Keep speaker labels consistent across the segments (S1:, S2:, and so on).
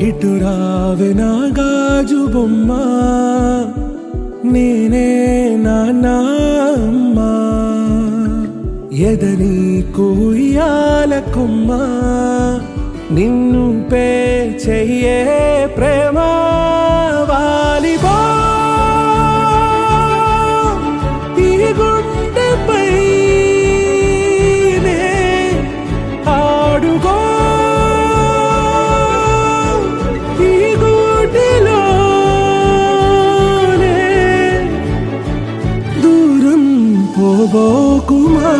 S1: ఇటు రావే నా గాజు బొమ్మ, నేనే నాన్న అమ్మ. ఎదని కూయాల కొమ్మ, నిన్ను పే చెయ్యే ప్రేమ. వాలిబో ఈ గుండెపై నే ఆడుగో, ఈ గుడిలోనే దూరం పోబోకుమా.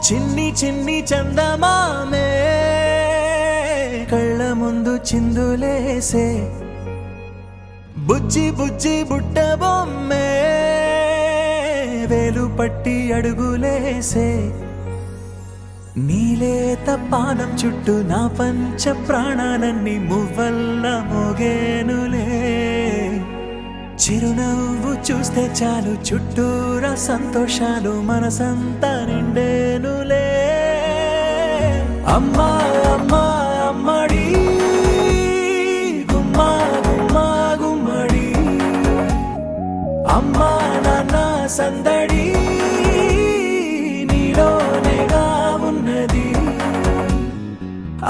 S2: చిన్ని చిన్ని చందమామే కళ్ళ ముందు చిందులేసే, బుజ్జి బుజ్జి బుట్ట బొమ్మే వేలు పట్టి అడుగులేసే. నీలేత పానం చుట్టూ నా పంచ ప్రాణాలన్నీ మువ్వల్ల మోగేనులే. చిరునవ్వు చూస్తే చాలు చుట్టూరా సంతోషాలు మనసంతా నిండేనులే. అమ్మా అమ్మా అమ్మడి గుమ్మా గుమ్మా గుమ్మడి, అమ్మా నాన్న సందడి నీలోనేగా ఉన్నది.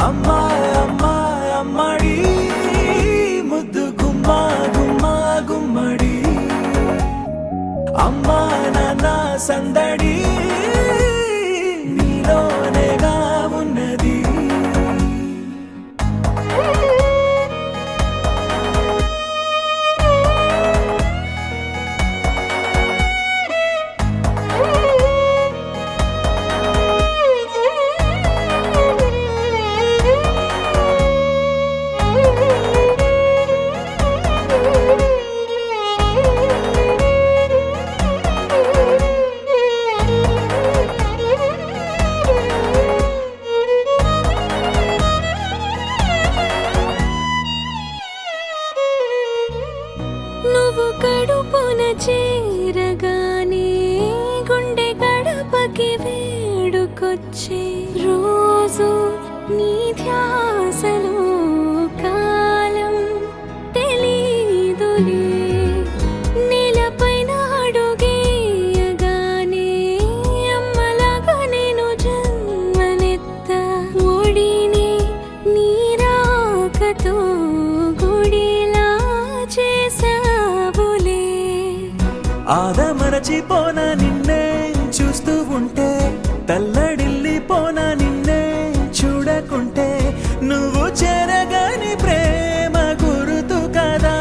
S2: అమ్మా అమ్మా అమ్మడి ముద్దు గుమ్మా గుమ్మా గుమ్మడి, అమ్మా నాన్న సందడి నీలోనేగా ఉన్నది.
S3: నువ్వు కడుపున చేరగానే గుండె గడపకి వేడుకొచ్చే రోజు, నీ ధ్యాసలో కాలం తెలీదులే. నేలపైన అడుగేయగానే అమ్మలాగా నేను జన్మనెత్త, ఒడిని నీ రాకతో గుడిలా చేసావులే.
S2: ఆదమరచిపోన నిన్నే చూస్తూ ఉంటే, తల్లడిల్లిపోన నిన్నే చూడకుంటే, నువ్వు చెరగని ప్రేమ గురుతు కదా.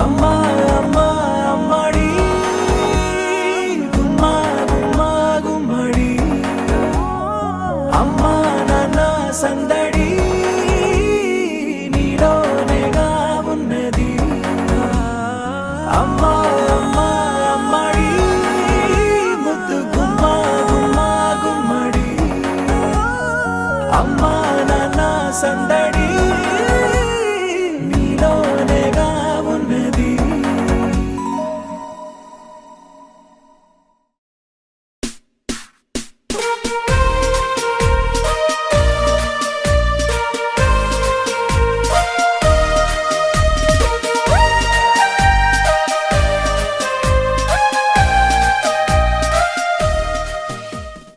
S2: అమ్మా అమ్మా అమ్మడి గుమ్మా గుమ్మా గుమ్మడి, అమ్మా నాన్న సందడి నీలోనేగా ఉన్నది. అమ్మా అమ్మా అమ్మడి ముద్దు గుమ్మా గుమ్మా గుమ్మడి, అమ్మా నాన్న సందడి